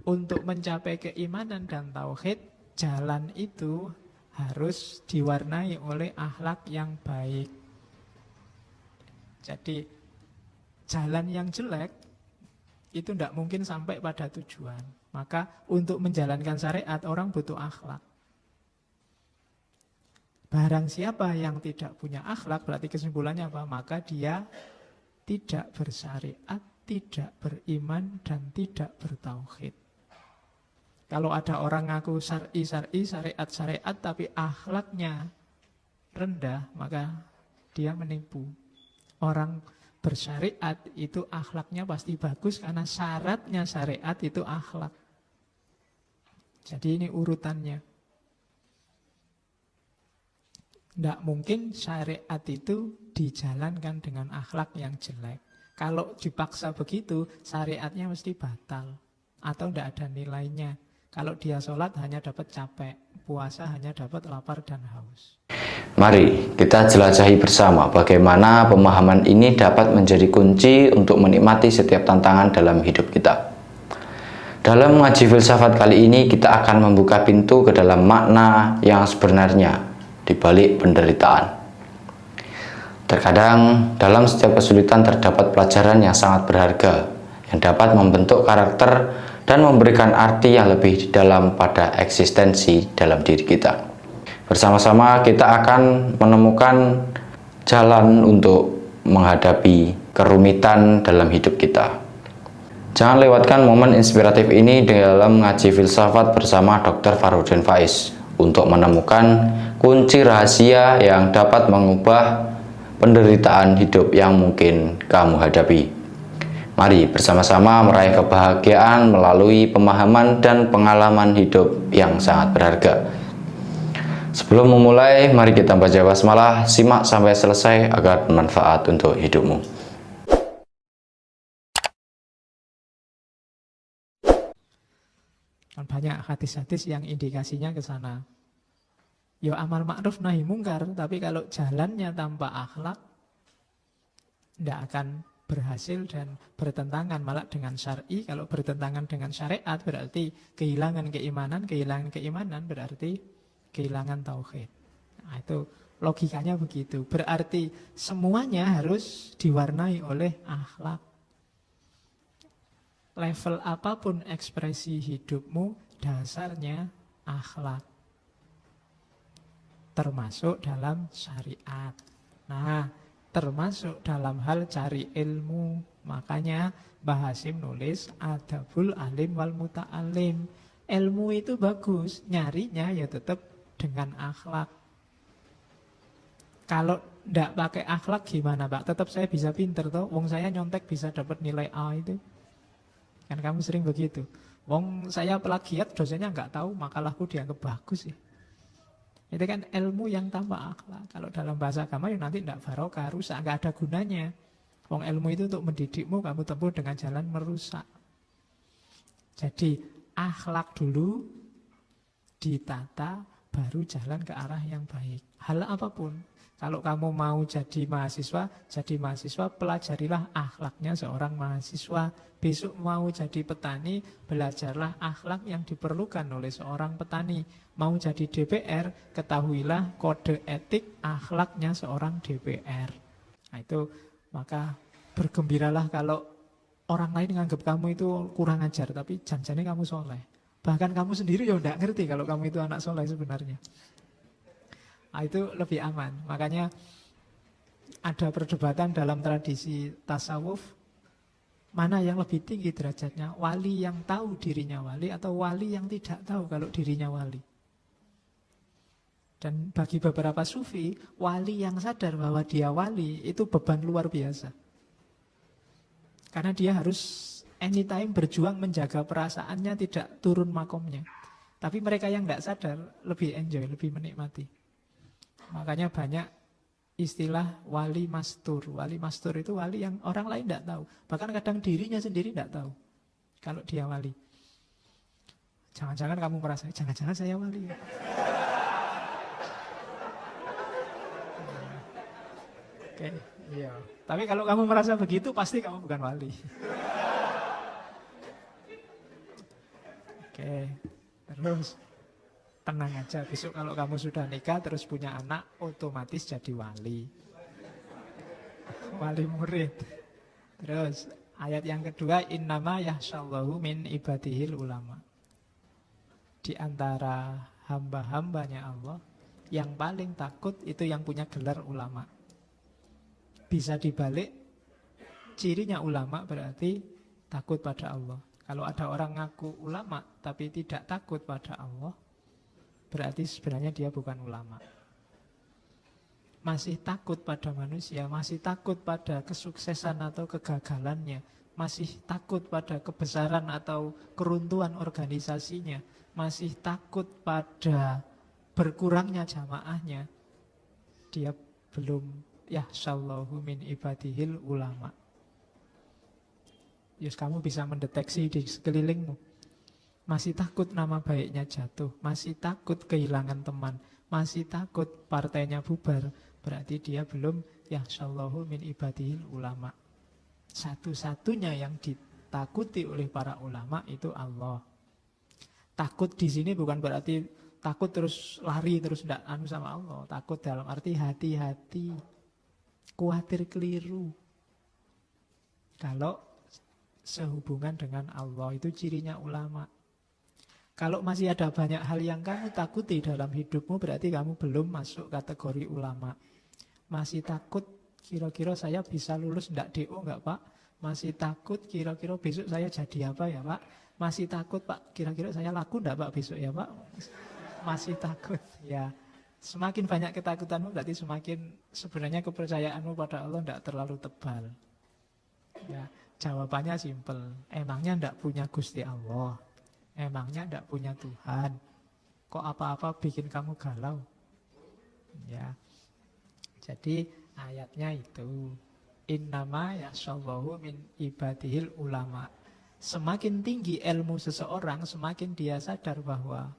untuk mencapai keimanan dan tauhid, jalan itu harus diwarnai oleh akhlak yang baik. Jadi jalan yang jelek itu tidak mungkin sampai pada tujuan. Maka untuk menjalankan syariat orang butuh akhlak. Barang siapa yang tidak punya akhlak, berarti kesimpulannya apa? Maka dia tidak bersyariat, tidak beriman, dan tidak bertauhid. Kalau ada orang ngaku syariat, tapi akhlaknya rendah, maka dia menipu. Orang bersyariat itu akhlaknya pasti bagus, karena syaratnya syariat itu akhlak. Jadi ini urutannya. Tidak mungkin syariat itu dijalankan dengan akhlak yang jelek. Kalau dipaksa begitu, syariatnya mesti batal. Atau tidak ada nilainya. Kalau dia sholat hanya dapat capek, puasa hanya dapat lapar dan haus. Mari kita jelajahi bersama bagaimana pemahaman ini dapat menjadi kunci untuk menikmati setiap tantangan dalam hidup kita. Dalam mengaji filsafat kali ini, kita akan membuka pintu ke dalam makna yang sebenarnya di balik penderitaan. Terkadang dalam setiap kesulitan terdapat pelajaran yang sangat berharga yang dapat membentuk karakter dan memberikan arti yang lebih dalam pada eksistensi dalam diri kita. Bersama-sama kita akan menemukan jalan untuk menghadapi kerumitan dalam hidup kita. Jangan lewatkan momen inspiratif ini dalam mengaji filsafat bersama Dr. Farudin Faiz untuk menemukan kunci rahasia yang dapat mengubah penderitaan hidup yang mungkin kamu hadapi. Mari bersama-sama meraih kebahagiaan melalui pemahaman dan pengalaman hidup yang sangat berharga. Sebelum memulai, mari kita baca basmalah, simak sampai selesai agar bermanfaat untuk hidupmu. Banyak hadis-hadis yang indikasinya ke sana. Ya amal ma'ruf nahi mungkar, tapi kalau jalannya tanpa akhlak tidak akan berhasil dan bertentangan malah dengan syar'i. Kalau bertentangan dengan syariat berarti kehilangan keimanan berarti kehilangan tauhid. Nah, itu logikanya begitu. Berarti semuanya harus diwarnai oleh akhlak. Level apapun ekspresi hidupmu, dasarnya akhlak. Termasuk dalam syariat. Nah, termasuk dalam hal cari ilmu. Makanya Mbah Hasyim nulis Adabul Alim wal Muta'alim. Ilmu itu bagus, nyarinya ya tetap dengan akhlak. Kalau tidak pakai akhlak gimana Pak? Tetap saya bisa pinter toh. Wong saya nyontek bisa dapat nilai A itu. Kan kamu sering begitu. Wong saya plagiat, dosennya nggak tahu, makalahku dianggap bagus ya. Itu kan ilmu yang tanpa akhlak. Kalau dalam bahasa agama ya nanti tidak barokah, rusak, nggak ada gunanya. Wong ilmu itu untuk mendidikmu, kamu tempuh dengan jalan merusak. Jadi akhlak dulu ditata, baru jalan ke arah yang baik. Hal apapun. Kalau kamu mau jadi mahasiswa pelajarilah akhlaknya seorang mahasiswa. Besok mau jadi petani, belajarlah akhlak yang diperlukan oleh seorang petani. Mau jadi DPR, ketahuilah kode etik akhlaknya seorang DPR. Nah itu, maka bergembiralah kalau orang lain menganggap kamu itu kurang ajar, tapi jangan-jangan kamu soleh. Bahkan kamu sendiri ya tidak ngerti kalau kamu itu anak soleh sebenarnya. Nah, itu lebih aman. Makanya ada perdebatan dalam tradisi tasawuf, mana yang lebih tinggi derajatnya, wali yang tahu dirinya wali atau wali yang tidak tahu kalau dirinya wali. Dan bagi beberapa sufi, wali yang sadar bahwa dia wali itu beban luar biasa. Karena dia harus anytime berjuang menjaga perasaannya tidak turun makomnya. Tapi mereka yang tidak sadar lebih enjoy, lebih menikmati. Makanya banyak istilah wali mastur. Wali mastur itu wali yang orang lain tidak tahu. Bahkan kadang dirinya sendiri tidak tahu kalau dia wali. Jangan-jangan kamu merasa, jangan-jangan saya wali. Oke, iya. Tapi kalau kamu merasa begitu, pasti kamu bukan wali. Oke, terus tenang aja. Besok kalau kamu sudah nikah terus punya anak, otomatis jadi wali. Wali murid. Terus ayat yang kedua, innama yahsyallahu min ibadihil ulama. Di antara hamba-hambanya Allah, yang paling takut itu yang punya gelar ulama. Bisa dibalik, cirinya ulama berarti takut pada Allah. Kalau ada orang ngaku ulama tapi tidak takut pada Allah, berarti sebenarnya dia bukan ulama. Masih takut pada manusia, masih takut pada kesuksesan atau kegagalannya, masih takut pada kebesaran atau keruntuhan organisasinya, masih takut pada berkurangnya jamaahnya, dia belum yahsyallahu min ibadihil ulama. Yes, kamu bisa mendeteksi di sekelilingmu. Masih takut nama baiknya jatuh, masih takut kehilangan teman, masih takut partainya bubar, berarti dia belum yahsyallahu min ibadihil ulama. Satu-satunya yang ditakuti oleh para ulama itu Allah. Takut di sini bukan berarti takut terus lari terus tidak anu sama Allah. Takut dalam arti hati-hati, khawatir keliru. Kalau sehubungan dengan Allah, itu cirinya ulama. Kalau masih ada banyak hal yang kamu takuti dalam hidupmu, berarti kamu belum masuk kategori ulama. Masih takut kira-kira saya bisa lulus enggak DO enggak Pak? Masih takut kira-kira besok saya jadi apa ya Pak? Masih takut Pak, kira-kira saya laku enggak Pak besok ya Pak? Masih takut ya. Semakin banyak ketakutanmu berarti semakin sebenarnya kepercayaanmu pada Allah enggak terlalu tebal. Ya, jawabannya simpel. Emangnya enggak punya Gusti Allah? Emangnya enggak punya Tuhan? Kok apa-apa bikin kamu galau? Ya. Jadi ayatnya itu innama yahsyallahu min ibadihil ulama. Semakin tinggi ilmu seseorang, semakin dia sadar bahwa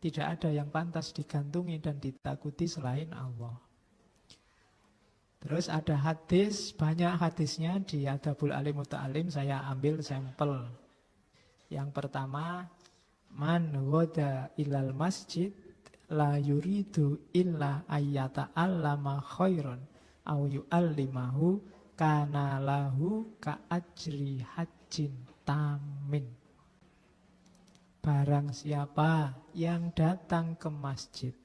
tidak ada yang pantas digantungi dan ditakuti selain Allah. Terus ada hadis, banyak hadisnya di Adabul Alim Muta'alim, saya ambil sampel. Yang pertama, man ghada ilal masjid la yuridu illa ayyata allama khairan au yu'allimahu kana lahu ka ajri hajjin tamin. Barang siapa yang datang ke masjid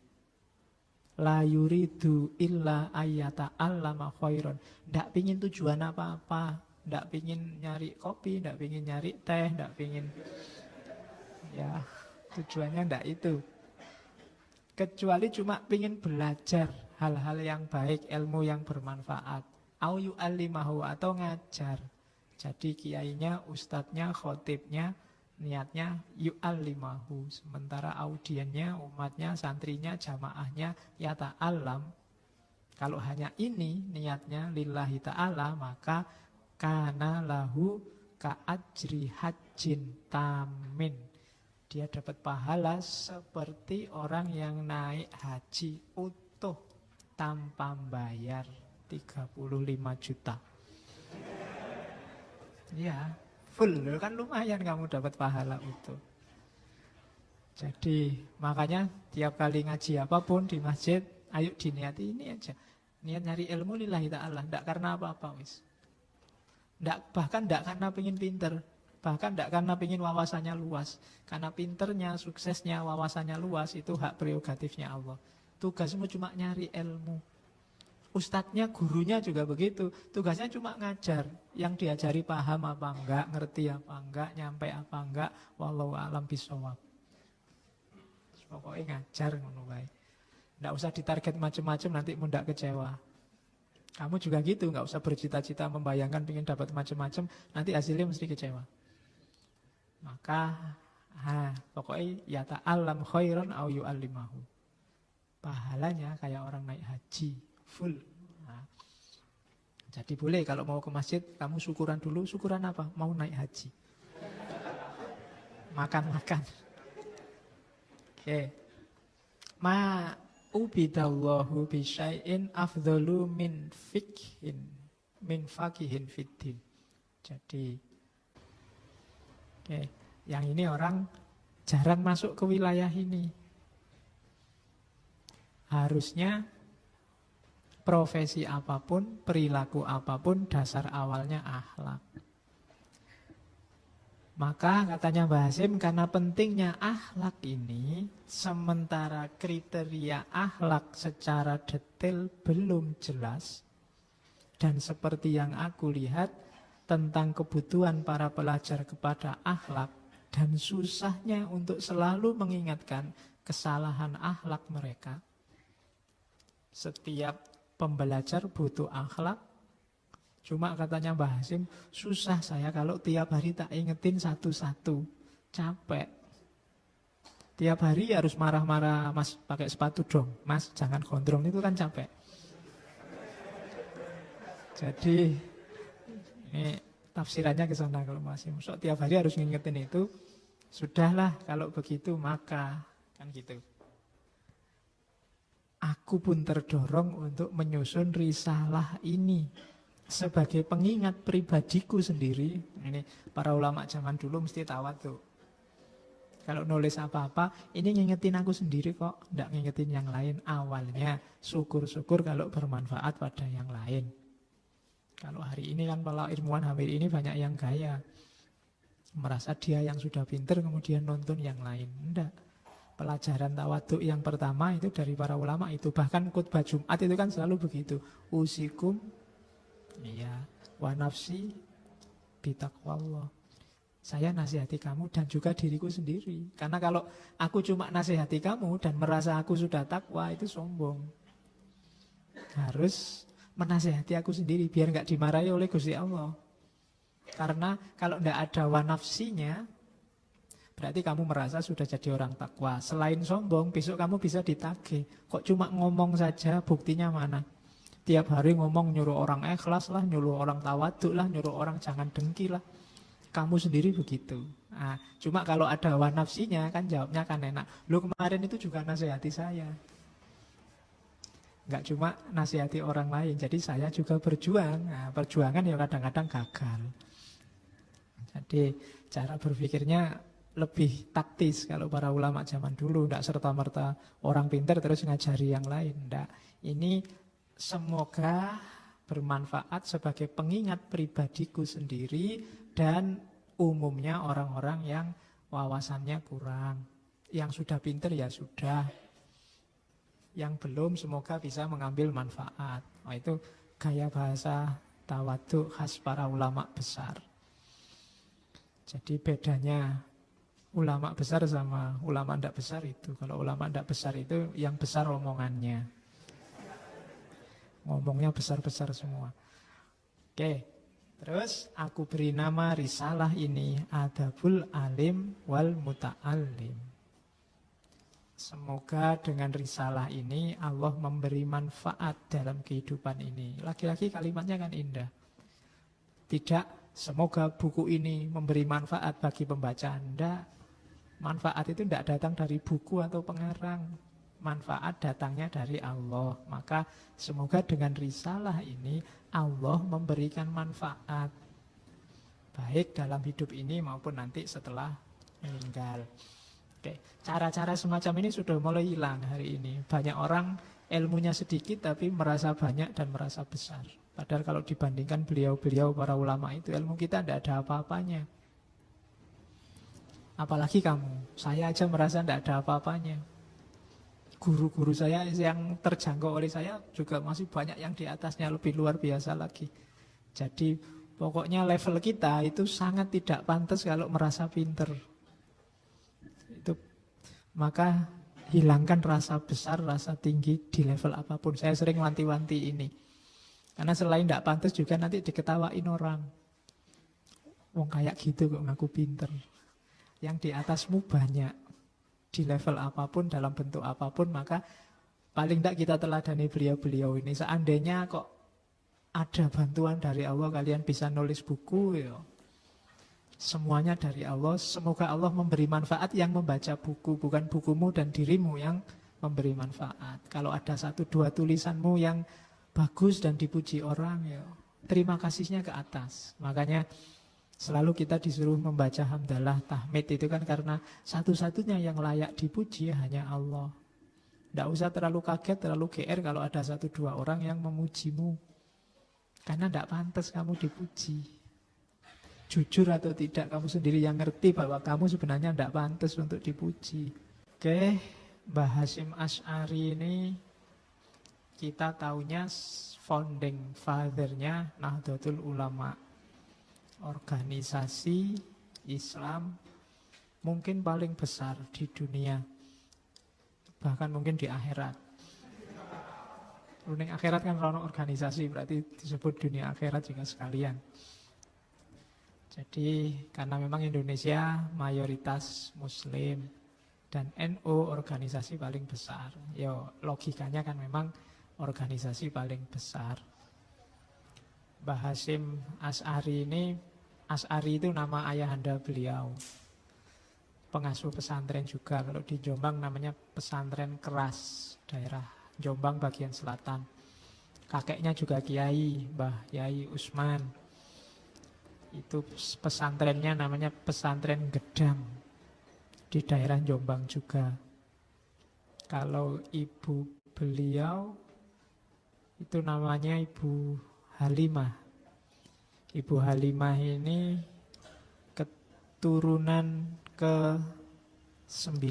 la yuridu illa ayyata allama khairan, ndak pingin tujuan apa-apa, ndak pingin nyari kopi, ndak pingin nyari teh, ndak pingin, ya tujuannya ndak itu. Kecuali cuma pingin belajar hal-hal yang baik, ilmu yang bermanfaat. Au yu'allimahu, atau ngajar. Jadi kiainya, ustadznya, khotibnya, niatnya yu'allimahu. Sementara audiennya, umatnya, santrinya, jamaahnya, ya ta'alam. Kalau hanya ini niatnya lillahi ta'ala, maka kana lahu ka'ajri hajjin tamin. Dia dapat pahala seperti orang yang naik haji utuh tanpa bayar 35 juta. Ya, full kan lumayan kamu dapat pahala utuh. Jadi makanya tiap kali ngaji apapun di masjid, ayo diniati ini aja. Niat nyari ilmu lillahi ta'ala, enggak karena apa-apa wis. Bahkan enggak karena pengen pinter. Bahkan tidak karena ingin wawasannya luas. Karena pinternya, suksesnya, wawasannya luas, itu hak prerogatifnya Allah. Tugasmu cuma nyari ilmu. Ustadznya, gurunya juga begitu. Tugasnya cuma ngajar. Yang diajari paham apa enggak, ngerti apa enggak, nyampe apa enggak. Wallahu a'lam bishawab. Pokoknya ngajar ngono wae. Tidak usah ditarget macam-macam, nanti mudah kecewa. Kamu juga gitu, nggak usah bercita-cita membayangkan ingin dapat macam-macam, nanti hasilnya mesti kecewa. Maka pokoknya ya ta'allam khairan au yu'allimahu. Pahalanya kayak orang naik haji full. Nah, jadi boleh kalau mau ke masjid kamu syukuran dulu. Syukuran apa? Mau naik haji. Makan-makan. Oke. Ma ubidallahu bisyai'in afdalu min faqihin fiddin. Jadi oke, yang ini orang jarang masuk ke wilayah ini. Harusnya profesi apapun, perilaku apapun, dasar awalnya akhlak. Maka katanya Mbah Hasim, karena pentingnya akhlak ini, sementara kriteria akhlak secara detail belum jelas, dan seperti yang aku lihat tentang kebutuhan para pelajar kepada akhlak, dan susahnya untuk selalu mengingatkan kesalahan akhlak mereka. Setiap pembelajar butuh akhlak. Cuma katanya Mbah Hasim, susah saya kalau tiap hari tak ingetin satu-satu. Capek. Tiap hari harus marah-marah, Mas pakai sepatu dong, Mas jangan gondrong, itu kan capek. Jadi ini tafsirannya ke sana kalau Mas Hasim. So, tiap hari harus ngingetin itu. Sudahlah kalau begitu maka kan gitu. Aku pun terdorong untuk menyusun risalah ini sebagai pengingat pribadiku sendiri. Ini para ulama zaman dulu mesti tawadhu. Kalau nulis apa-apa, ini ngingetin aku sendiri kok, tidak ngingetin yang lain. Awalnya syukur-syukur kalau bermanfaat pada yang lain. Kalau hari ini kan para ilmuwan hampir ini banyak yang gaya, merasa dia yang sudah pinter kemudian nonton yang lain. Tidak. Pelajaran tawadhu yang pertama itu dari para ulama itu. Bahkan khutbah Jumat itu kan selalu begitu. Usikum wa nafsi bitaqwallah. Saya nasihati kamu dan juga diriku sendiri. Karena kalau aku cuma nasihati kamu dan merasa aku sudah takwa, itu sombong. Harus menasihati aku sendiri biar nggak dimarahi oleh Gusti Allah. Karena kalau tidak ada wa nafsinya, berarti kamu merasa sudah jadi orang takwa. Selain sombong, besok kamu bisa ditagih. Kok cuma ngomong saja, buktinya mana? Tiap hari ngomong nyuruh orang ikhlas lah, nyuruh orang tawaduk lah, nyuruh orang jangan dengki lah. Kamu sendiri begitu. Nah, cuma kalau ada hawa nafsinya kan jawabnya kan enak. Lu kemarin itu juga nasihati saya. Enggak cuma nasihati orang lain, jadi saya juga berjuang. Nah, perjuangan ya kadang-kadang gagal. Jadi cara berpikirnya lebih taktis kalau para ulama zaman dulu. Enggak serta-merta orang pintar terus ngajari yang lain. Enggak. Ini semoga bermanfaat sebagai pengingat pribadiku sendiri dan umumnya orang-orang yang wawasannya kurang. Yang sudah pintar ya sudah. Yang belum semoga bisa mengambil manfaat. Oh, itu gaya bahasa tawadhu khas para ulama besar. Jadi bedanya ulama besar sama ulama tidak besar itu. Kalau ulama tidak besar itu yang besar omongannya. Ngomongnya besar-besar semua. Oke, terus aku beri nama risalah ini Adabul Alim wal Muta'allim. Semoga dengan risalah ini Allah memberi manfaat dalam kehidupan ini. Lagi-lagi kalimatnya kan indah. Tidak semoga buku ini memberi manfaat bagi pembaca. Tidak. Manfaat itu tidak datang dari buku atau pengarang. Manfaat datangnya dari Allah. Maka semoga dengan risalah ini Allah memberikan manfaat baik dalam hidup ini maupun nanti setelah meninggal. Oke, cara-cara semacam ini sudah mulai hilang hari ini. Banyak orang ilmunya sedikit tapi merasa banyak dan merasa besar. Padahal kalau dibandingkan beliau-beliau para ulama itu, ilmu kita tidak ada apa-apanya. Apalagi kamu, saya aja merasa tidak ada apa-apanya. Guru-guru saya yang terjangkau oleh saya juga masih banyak yang di atasnya, lebih luar biasa lagi. Jadi pokoknya level kita itu sangat tidak pantas kalau merasa pinter. Itu, maka hilangkan rasa besar, rasa tinggi di level apapun. Saya sering wanti-wanti ini. Karena selain tidak pantas juga nanti diketawain orang. Wong kayak gitu kok ngaku pinter. Yang di atasmu banyak. Di level apapun, dalam bentuk apapun, maka paling tidak kita teladani beliau-beliau ini. Seandainya kok ada bantuan dari Allah, kalian bisa nulis buku, ya. Semuanya dari Allah. Semoga Allah memberi manfaat yang membaca buku, bukan bukumu dan dirimu yang memberi manfaat. Kalau ada 1-2 tulisanmu yang bagus dan dipuji orang, ya terima kasihnya ke atas. Makanya Selalu kita disuruh membaca hamdalah, tahmid itu kan karena satu-satunya yang layak dipuji hanya Allah. Tidak usah terlalu kaget, terlalu GR kalau ada 1-2 orang yang memujimu. Karena tidak pantas kamu dipuji. Jujur atau tidak, kamu sendiri yang ngerti bahwa kamu sebenarnya tidak pantas untuk dipuji. Oke, Mbah Hasyim Asy'ari ini kita taunya founding father-nya Nahdlatul Ulama. Organisasi Islam mungkin paling besar di dunia, bahkan mungkin di akhirat. Dunia akhirat kan kalau organisasi berarti disebut dunia akhirat juga sekalian. Jadi karena memang Indonesia mayoritas Muslim dan NU organisasi paling besar, ya logikanya kan memang organisasi paling besar. Mbah Hasyim Asy'ari ini, Asy'ari itu nama ayahanda beliau. Pengasuh pesantren juga. Kalau di Jombang namanya pesantren Keras, daerah Jombang bagian selatan. Kakeknya juga kiai, Mbah Yai Usman. Itu pesantrennya namanya pesantren Gedang di daerah Jombang juga. Kalau ibu beliau itu namanya Ibu Halimah. Ibu Halimah ini keturunan ke-9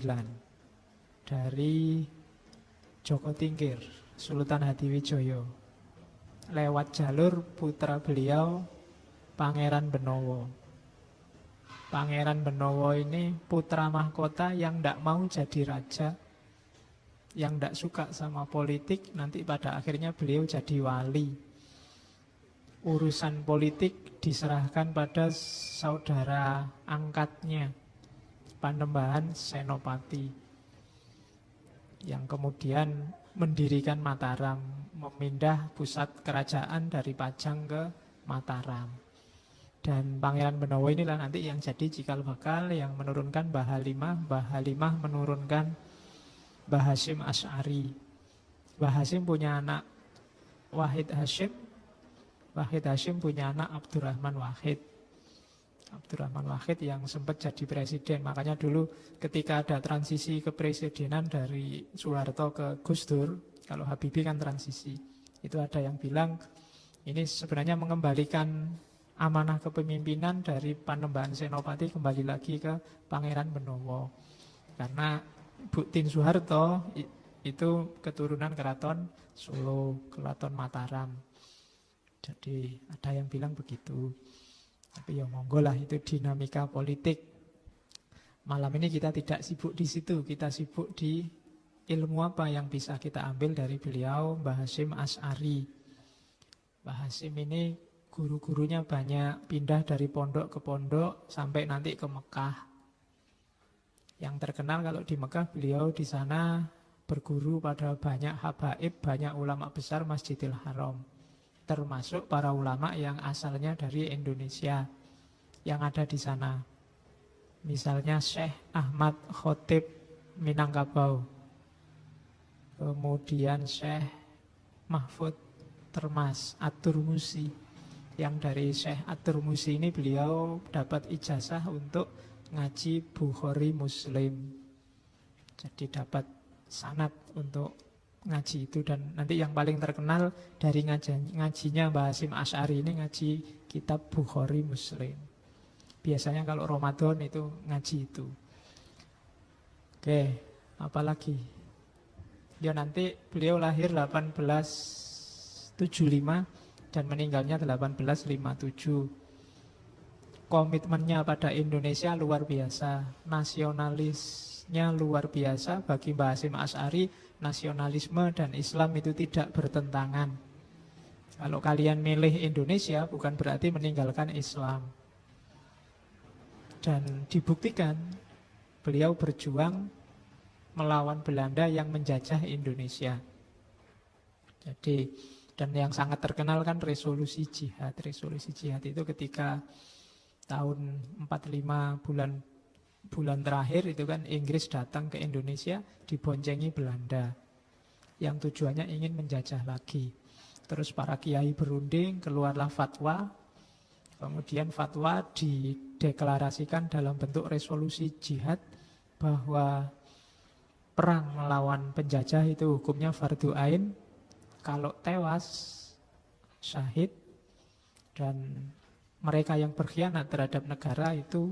dari Joko Tingkir, Sultan Hadiwijoyo. Lewat jalur putra beliau, Pangeran Benowo. Pangeran Benowo ini putra mahkota yang tidak mau jadi raja, yang tidak suka sama politik, nanti pada akhirnya beliau jadi wali. Urusan politik diserahkan pada saudara angkatnya, Panembahan Senopati, yang kemudian mendirikan Mataram, memindah pusat kerajaan dari Pajang ke Mataram. Dan Pangeran Benowo inilah nanti yang jadi cikal bakal yang menurunkan Mbah Halimah. Mbah Halimah menurunkan Mbah Hasyim Asy'ari. Mbah Hasyim punya anak Wahid Hasyim. Wahid Hasyim punya anak Abdurrahman Wahid. Abdurrahman Wahid yang sempat jadi presiden. Makanya dulu ketika ada transisi kepresidenan dari Soeharto ke Gus Dur, kalau Habibie kan transisi, itu ada yang bilang ini sebenarnya mengembalikan amanah kepemimpinan dari Panembahan Senopati kembali lagi ke Pangeran Benowo. Karena Buktin Soeharto itu keturunan Keraton Solo, Keraton Mataram. Jadi ada yang bilang begitu. Tapi ya monggo lah, itu dinamika politik. Malam ini kita tidak sibuk di situ, kita sibuk di ilmu apa yang bisa kita ambil dari beliau, Mbah Hasyim Asy'ari. Mbah Hasyim ini guru-gurunya banyak, pindah dari pondok ke pondok sampai nanti ke Mekah. Yang terkenal kalau di Mekah, beliau di sana berguru pada banyak habaib, banyak ulama besar Masjidil Haram. Termasuk para ulama yang asalnya dari Indonesia yang ada di sana. Misalnya Syekh Ahmad Khotib Minangkabau. Kemudian Syekh Mahfud Termas At-Turmusi. Yang dari Syekh At-Turmusi ini beliau dapat ijazah untuk ngaji Bukhari Muslim. Jadi dapat sanad untuk ngaji itu. Dan nanti yang paling terkenal dari ngajinya Mbah Hasyim Asy'ari ini ngaji kitab Bukhari Muslim. Biasanya kalau Ramadan itu ngaji itu. Oke, apalagi? Ya nanti beliau lahir 1875 dan meninggalnya 1857. Komitmennya pada Indonesia luar biasa, nasionalisnya luar biasa. Bagi Mbah Hasyim Asy'ari, nasionalisme dan Islam itu tidak bertentangan. Kalau kalian milih Indonesia bukan berarti meninggalkan Islam. Dan dibuktikan beliau berjuang melawan Belanda yang menjajah Indonesia. Jadi, dan yang sangat terkenal kan resolusi jihad. Resolusi jihad itu ketika tahun 45 bulan terakhir itu kan Inggris datang ke Indonesia diboncengi Belanda yang tujuannya ingin menjajah lagi. Terus para kiai berunding, keluarlah fatwa Kemudian fatwa dideklarasikan dalam bentuk resolusi jihad bahwa perang melawan penjajah itu hukumnya fardu ain. Kalau tewas, syahid. Dan mereka yang berkhianat terhadap negara itu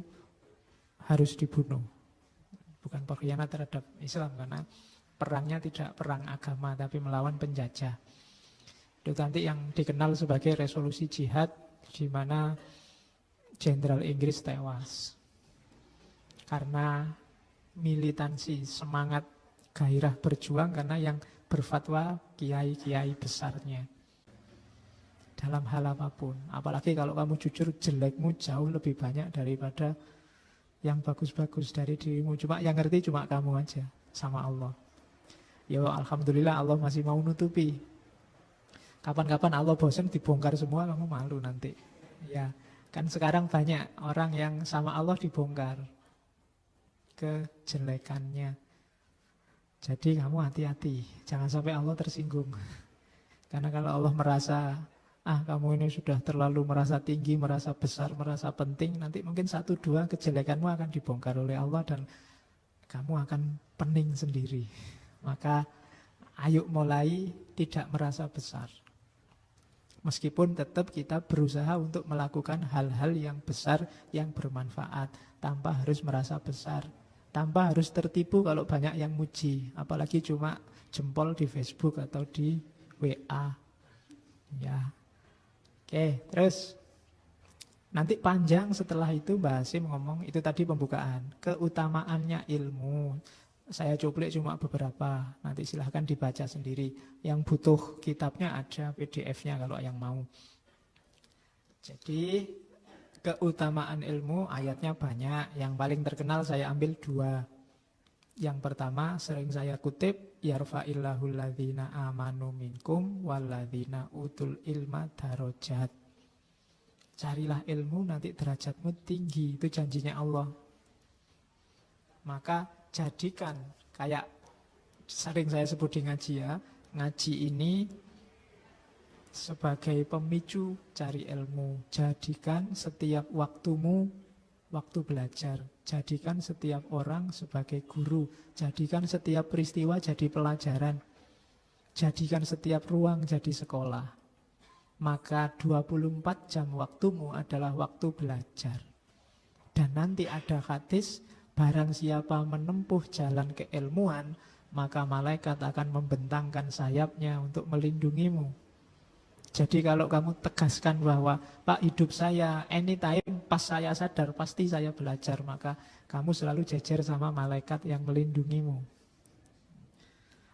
harus dibunuh. Bukan berkhianat terhadap Islam, karena perangnya tidak perang agama, tapi melawan penjajah. Itu nanti yang dikenal sebagai resolusi jihad, di mana Jenderal Inggris tewas karena militansi, semangat, gairah berjuang, karena yang berfatwa kiai-kiai besarnya dalam hal apapun. Apalagi kalau kamu jujur, jelekmu jauh lebih banyak daripada yang bagus-bagus dari dirimu. Cuma yang ngerti cuma kamu aja sama Allah. Ya alhamdulillah Allah masih mau nutupi. Kapan-kapan Allah bosan dibongkar semua, kamu malu nanti. Ya, kan sekarang banyak orang yang sama Allah dibongkar kejelekannya. Jadi kamu hati-hati, jangan sampai Allah tersinggung. Karena kalau Allah merasa, kamu ini sudah terlalu merasa tinggi, merasa besar, merasa penting, nanti mungkin 1-2 kejelekanmu akan dibongkar oleh Allah dan kamu akan pening sendiri. Maka ayo mulai tidak merasa besar. Meskipun tetap kita berusaha untuk melakukan hal-hal yang besar, yang bermanfaat, tanpa harus merasa besar, tanpa harus tertipu kalau banyak yang muji, apalagi cuma jempol di Facebook atau di WA. Ya, oke, terus nanti panjang setelah itu Mbak Hasim ngomong, itu tadi pembukaan, keutamaannya ilmu. Saya cuplik cuma beberapa, nanti silahkan dibaca sendiri. Yang butuh kitabnya ada PDF-nya kalau yang mau. Jadi keutamaan ilmu ayatnya banyak. Yang paling terkenal saya ambil 2. Yang pertama sering saya kutip, yarfa'illahul ladzina amanu minkum walladzina utul ilma darajat. Carilah ilmu nanti derajatmu tinggi, itu janjinya Allah. Maka jadikan, kayak sering saya sebut di ngaji ya, ngaji ini sebagai pemicu cari ilmu. Jadikan setiap waktumu waktu belajar. Jadikan setiap orang sebagai guru. Jadikan setiap peristiwa jadi pelajaran. Jadikan setiap ruang jadi sekolah. Maka 24 jam waktumu adalah waktu belajar. Dan nanti ada hadis, barang siapa menempuh jalan keilmuan, maka malaikat akan membentangkan sayapnya untuk melindungimu. Jadi kalau kamu tegaskan bahwa, Pak, hidup saya anytime, pas saya sadar, pasti saya belajar, maka kamu selalu jejer sama malaikat yang melindungimu.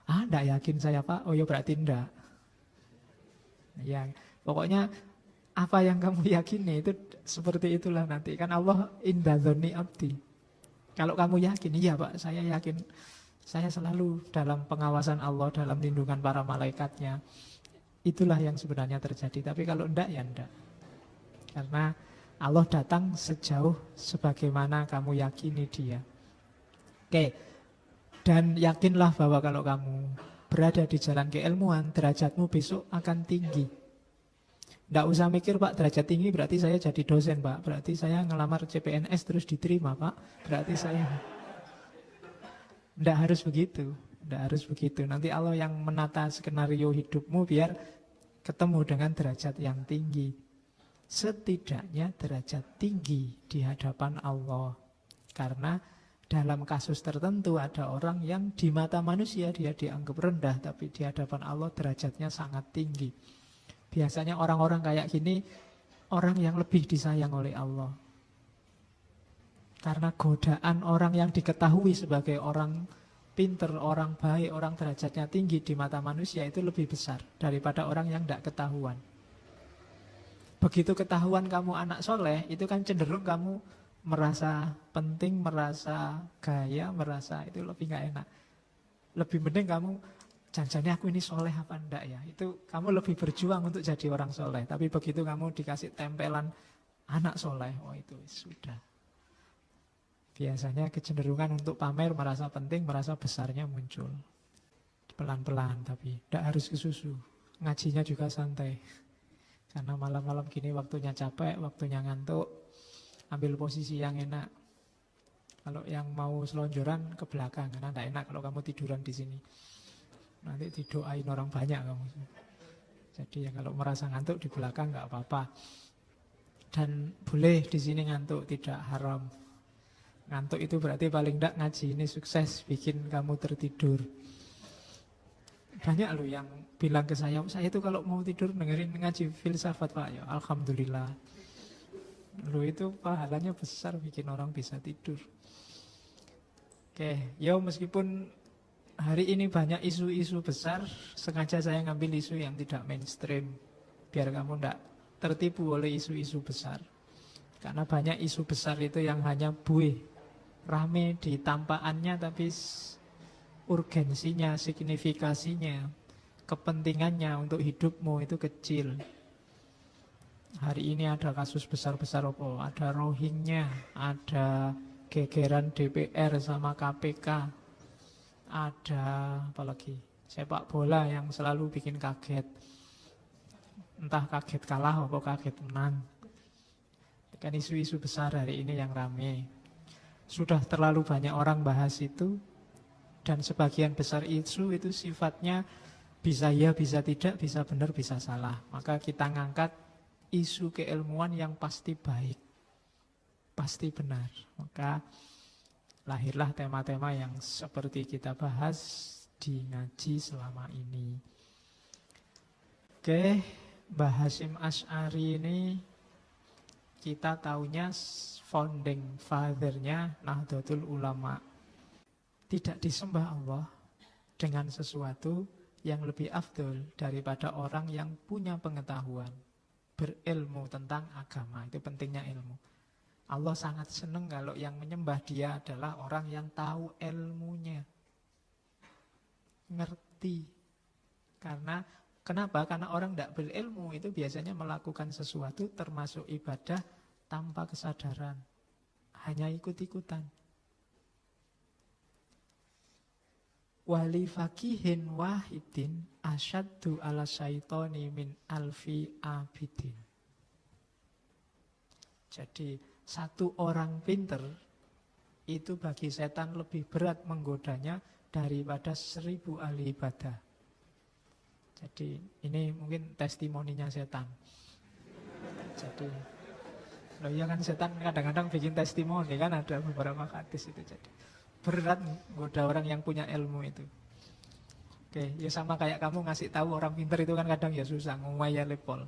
Enggak yakin saya, Pak. Oh ya berarti enggak. Ya, pokoknya apa yang kamu yakini itu seperti itulah nanti. Kan Allah inda dzonni abdi. Kalau kamu yakin, iya Pak, saya yakin, saya selalu dalam pengawasan Allah, dalam lindungan para malaikatnya. Itulah yang sebenarnya terjadi. Tapi kalau enggak, ya enggak. Karena Allah datang sejauh sebagaimana kamu yakini dia. Oke. Dan yakinlah bahwa kalau kamu berada di jalan keilmuan, derajatmu besok akan tinggi. Enggak usah mikir, Pak, derajat tinggi berarti saya jadi dosen, Pak. Berarti saya ngelamar CPNS terus diterima, Pak. Berarti saya... Enggak harus begitu. Enggak harus begitu. Nanti Allah yang menata skenario hidupmu biar ketemu dengan derajat yang tinggi. Setidaknya derajat tinggi di hadapan Allah. Karena dalam kasus tertentu ada orang yang di mata manusia dia dianggap rendah, tapi di hadapan Allah derajatnya sangat tinggi. Biasanya orang-orang kayak gini, orang yang lebih disayang oleh Allah. Karena godaan orang yang diketahui sebagai orang pinter, orang baik, orang derajatnya tinggi di mata manusia itu lebih besar daripada orang yang tidak ketahuan. Begitu ketahuan kamu anak soleh, itu kan cenderung kamu merasa penting, merasa gaya, merasa itu lebih gak enak. Lebih mending kamu, jangan-jangan aku ini soleh apa enggak ya. Itu kamu lebih berjuang untuk jadi orang soleh. Tapi begitu kamu dikasih tempelan anak soleh, oh itu sudah. Biasanya kecenderungan untuk pamer, merasa penting, merasa besarnya muncul. Pelan-pelan tapi tidak harus ke susu. Ngajinya juga santai. Karena malam-malam gini waktunya capek, waktunya ngantuk, ambil posisi yang enak. Kalau yang mau selonjoran ke belakang, karena tidak enak kalau kamu tiduran di sini. Nanti didoain orang banyak kamu. Jadi ya kalau merasa ngantuk di belakang nggak apa-apa. Dan boleh di sini ngantuk, tidak haram. Ngantuk itu berarti paling tidak ngaji ini sukses bikin kamu tertidur. Banyak loh yang bilang ke saya itu kalau mau tidur dengerin ngaji filsafat Pak. Ya alhamdulillah. Loh itu pahalanya besar bikin orang bisa tidur. Oke, ya meskipun hari ini banyak isu-isu besar, sengaja saya ngambil isu yang tidak mainstream biar kamu tidak tertipu oleh isu-isu besar. Karena banyak isu besar itu yang hanya buih, rame di tampaannya tapi urgensinya, signifikasinya, kepentingannya untuk hidupmu itu kecil. Hari ini ada kasus besar-besar apa? Ada Rohingya, ada gegeran DPR sama KPK, ada apa lagi? Sepak bola yang selalu bikin kaget. Entah kaget kalah atau kaget menang. Kan isu-isu besar hari ini yang rame. Sudah terlalu banyak orang bahas itu. Dan sebagian besar isu itu sifatnya bisa ya, bisa tidak, bisa benar, bisa salah. Maka kita ngangkat isu keilmuan yang pasti baik, pasti benar. Maka lahirlah tema-tema yang seperti kita bahas di ngaji selama ini. Oke, Mbah Hasyim Asy'ari ini kita taunya founding father-nya Nahdlatul Ulama. Tidak disembah Allah dengan sesuatu yang lebih afdol daripada orang yang punya pengetahuan, berilmu tentang agama. Itu pentingnya ilmu. Allah sangat senang kalau yang menyembah dia adalah orang yang tahu ilmunya, ngerti. Kenapa? Karena orang tidak berilmu itu biasanya melakukan sesuatu termasuk ibadah tanpa kesadaran, hanya ikut-ikutan. Wali fakihin wahidin asyaddu ala syaitoni min alfi abidin. Jadi satu orang pinter itu bagi setan lebih berat menggodanya daripada 1000 ahli ibadah. Jadi ini mungkin testimoninya setan. Jadi loh ya kan setan kadang-kadang bikin testimoni kan, ada beberapa hadis itu. Jadi berat goda orang yang punya ilmu itu. Oke, ya sama kayak kamu ngasih tahu orang pinter itu kan kadang ya susah, ngumaya lepol.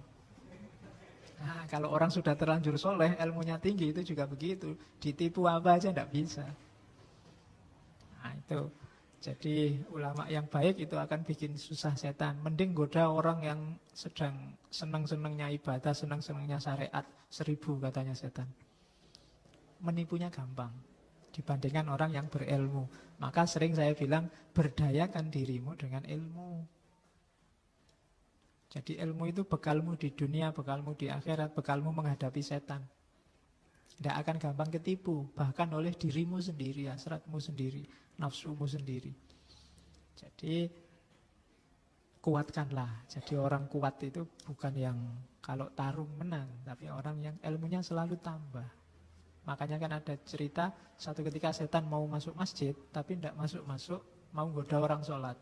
Nah, kalau orang sudah terlanjur soleh, ilmunya tinggi itu juga begitu. Ditipu apa aja tidak bisa. Nah itu. Jadi ulama yang baik itu akan bikin susah setan. Mending goda orang yang sedang senang-senangnya ibadah, senang-senangnya syariat. 1000 katanya setan. Menipunya gampang dibandingkan orang yang berilmu. Maka sering saya bilang, berdayakan dirimu dengan ilmu. Jadi ilmu itu bekalmu di dunia, bekalmu di akhirat, bekalmu menghadapi setan. Tidak akan gampang ketipu, bahkan oleh dirimu sendiri, hasratmu sendiri, nafsumu sendiri. Jadi kuatkanlah. Jadi orang kuat itu bukan yang kalau tarung menang, tapi orang yang ilmunya selalu tambah. Makanya kan ada cerita, satu ketika setan mau masuk masjid, tapi tidak masuk-masuk, mau goda orang sholat.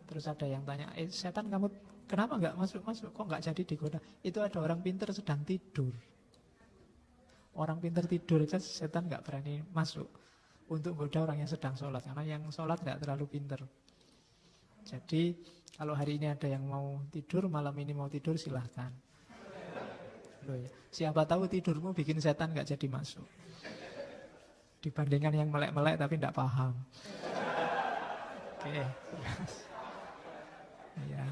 Terus ada yang tanya, setan kamu kenapa nggak masuk-masuk? Kok nggak jadi digoda? Itu ada orang pintar sedang tidur. Orang pintar tidur aja setan nggak berani masuk untuk goda orang yang sedang sholat. Karena yang sholat nggak terlalu pintar. Jadi kalau hari ini ada yang mau tidur, malam ini mau tidur, silahkan. Loh ya. Siapa tahu tidurmu bikin setan nggak jadi masuk. Dibandingkan yang melek-melek tapi nggak paham. Oke. Ya.